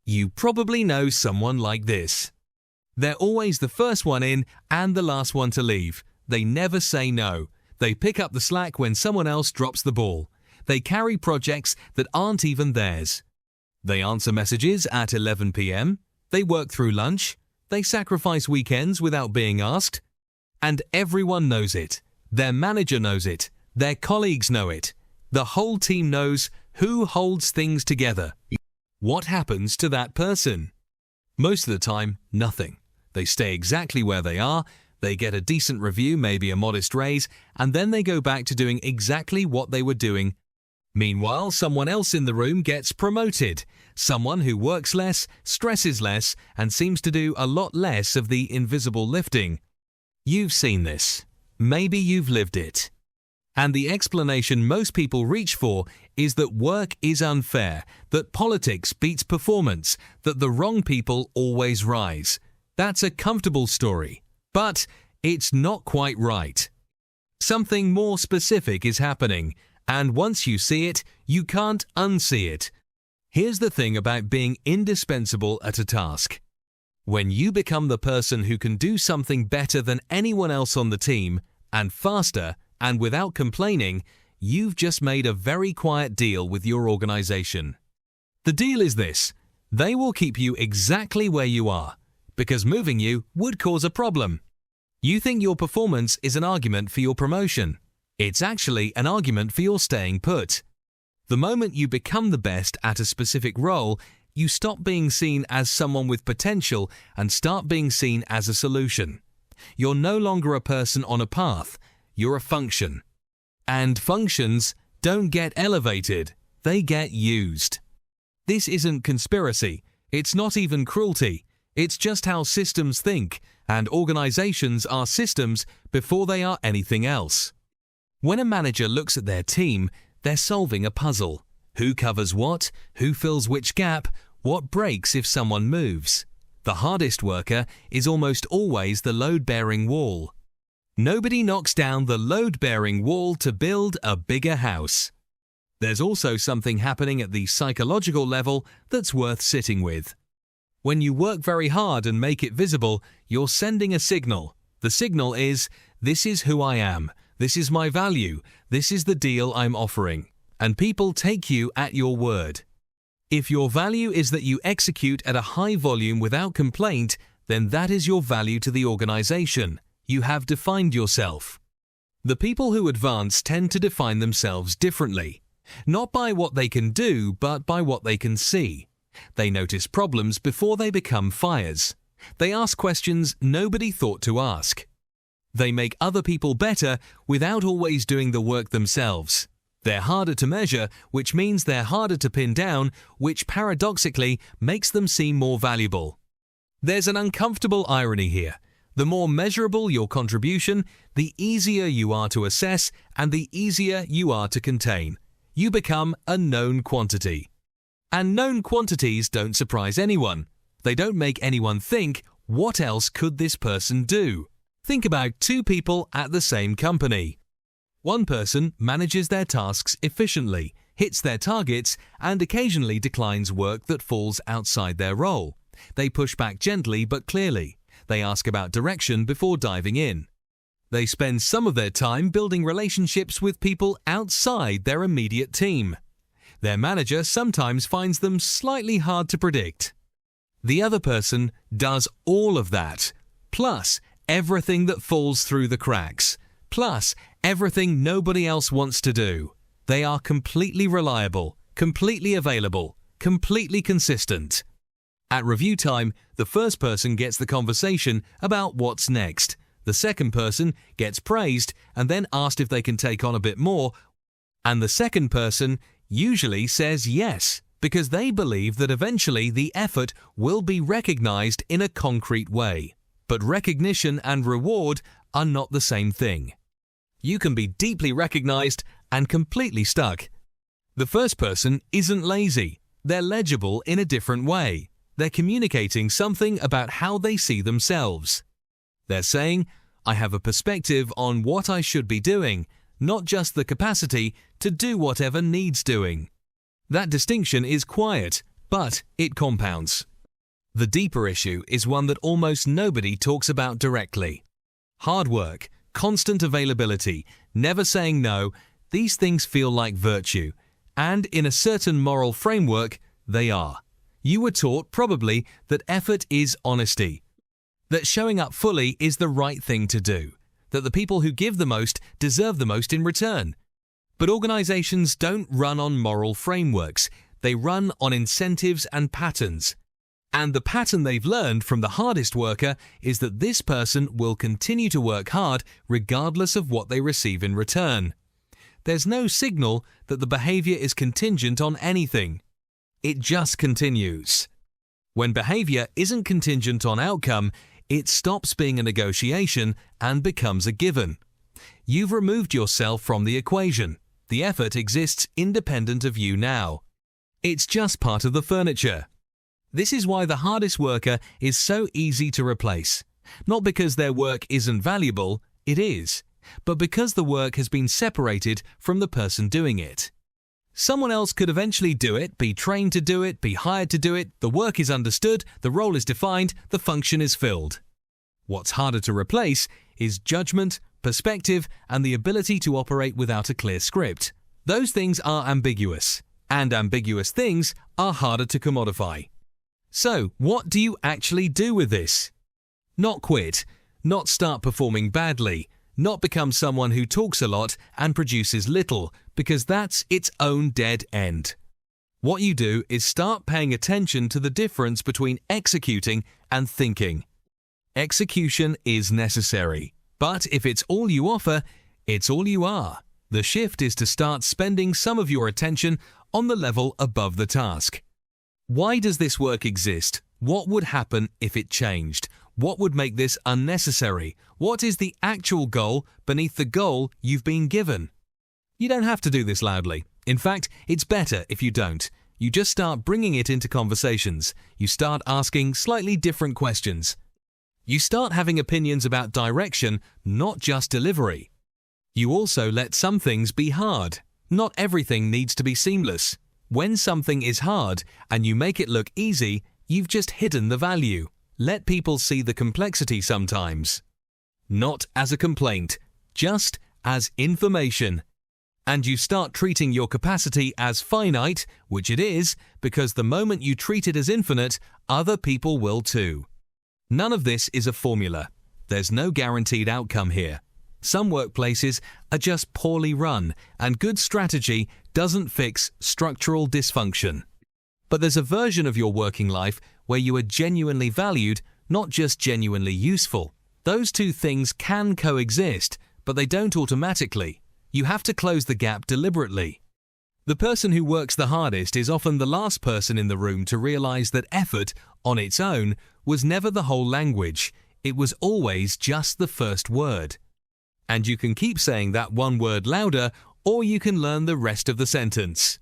You probably know someone like this. They're always the first one in and the last one to leave. They never say no. They pick up the slack when someone else drops the ball. They carry projects that aren't even theirs. They answer messages at 11 p.m. They work through lunch. They sacrifice weekends without being asked. And everyone knows it. Their manager knows it. Their colleagues know it. The whole team knows who holds things together. What happens to that person? Most of the time, nothing. They stay exactly where they are, they get a decent review, maybe a modest raise, and then they go back to doing exactly what they were doing. Meanwhile, someone else in the room gets promoted. Someone who works less, stresses less, and seems to do a lot less of the invisible lifting. You've seen this. Maybe you've lived it. And the explanation most people reach for is that work is unfair, that politics beats performance, that the wrong people always rise. That's a comfortable story, but it's not quite right. Something more specific is happening, and once you see it, you can't unsee it. Here's the thing about being indispensable at a task. When you become the person who can do something better than anyone else on the team, and faster, and without complaining, you've just made a very quiet deal with your organization. The deal is this: they will keep you exactly where you are, because moving you would cause a problem. You think your performance is an argument for your promotion. It's actually an argument for your staying put. The moment you become the best at a specific role, you stop being seen as someone with potential and start being seen as a solution. You're no longer a person on a path, you're a function. And functions don't get elevated, they get used. This isn't conspiracy, it's not even cruelty. It's just how systems think, and organizations are systems before they are anything else. When a manager looks at their team, they're solving a puzzle. Who covers what? Who fills which gap? What breaks if someone moves? The hardest worker is almost always the load-bearing wall. Nobody knocks down the load-bearing wall to build a bigger house. There's also something happening at the psychological level that's worth sitting with. When you work very hard and make it visible, you're sending a signal. The signal is, this is who I am, this is my value, this is the deal I'm offering. And people take you at your word. If your value is that you execute at a high volume without complaint, then that is your value to the organization. You have defined yourself. The people who advance tend to define themselves differently, not by what they can do, but by what they can see. They notice problems before they become fires. They ask questions nobody thought to ask. They make other people better without always doing the work themselves. They're harder to measure, which means they're harder to pin down, which paradoxically makes them seem more valuable. There's an uncomfortable irony here. The more measurable your contribution, the easier you are to assess and the easier you are to contain. You become a known quantity. And known quantities don't surprise anyone. They don't make anyone think, what else could this person do? Think about two people at the same company. One person manages their tasks efficiently, hits their targets, and occasionally declines work that falls outside their role. They push back gently but clearly. They ask about direction before diving in. They spend some of their time building relationships with people outside their immediate team. Their manager sometimes finds them slightly hard to predict. The other person does all of that, plus everything that falls through the cracks, plus everything nobody else wants to do. They are completely reliable, completely available, completely consistent. At review time, the first person gets the conversation about what's next. The second person gets praised and then asked if they can take on a bit more, and the second person usually says yes, because they believe that eventually the effort will be recognized in a concrete way. But recognition and reward are not the same thing. You can be deeply recognized and completely stuck. The first person isn't lazy. They're legible in a different way. They're communicating something about how they see themselves. They're saying, I have a perspective on what I should be doing, not just the capacity to do whatever needs doing. That distinction is quiet, but it compounds. The deeper issue is one that almost nobody talks about directly. Hard work, constant availability, never saying no, these things feel like virtue, and in a certain moral framework, they are. You were taught, probably, that effort is honesty, that showing up fully is the right thing to do, that the people who give the most deserve the most in return. But organizations don't run on moral frameworks, they run on incentives and patterns. And the pattern they've learned from the hardest worker is that this person will continue to work hard regardless of what they receive in return. There's no signal that the behavior is contingent on anything. It just continues. When behavior isn't contingent on outcome, it stops being a negotiation and becomes a given. You've removed yourself from the equation. The effort exists independent of you now. It's just part of the furniture. This is why the hardest worker is so easy to replace. Not because their work isn't valuable, it is, but because the work has been separated from the person doing it. Someone else could eventually do it, be trained to do it, be hired to do it, the work is understood, the role is defined, the function is filled. What's harder to replace is judgment, perspective, and the ability to operate without a clear script. Those things are ambiguous, and ambiguous things are harder to commodify. So, what do you actually do with this? Not quit, not start performing badly, not become someone who talks a lot and produces little, because that's its own dead end. What you do is start paying attention to the difference between executing and thinking. Execution is necessary, but if it's all you offer, it's all you are. The shift is to start spending some of your attention on the level above the task. Why does this work exist? What would happen if it changed? What would make this unnecessary? What is the actual goal beneath the goal you've been given? You don't have to do this loudly. In fact, it's better if you don't. You just start bringing it into conversations. You start asking slightly different questions. You start having opinions about direction, not just delivery. You also let some things be hard. Not everything needs to be seamless. When something is hard and you make it look easy, you've just hidden the value. Let people see the complexity sometimes. Not as a complaint, just as information. And you start treating your capacity as finite, which it is, because the moment you treat it as infinite, other people will too. None of this is a formula. There's no guaranteed outcome here. Some workplaces are just poorly run, and good strategy doesn't fix structural dysfunction. But there's a version of your working life where you are genuinely valued, not just genuinely useful. Those two things can coexist, but they don't automatically. You have to close the gap deliberately. The person who works the hardest is often the last person in the room to realize that effort, on its own, was never the whole language. It was always just the first word. And you can keep saying that one word louder, or you can learn the rest of the sentence.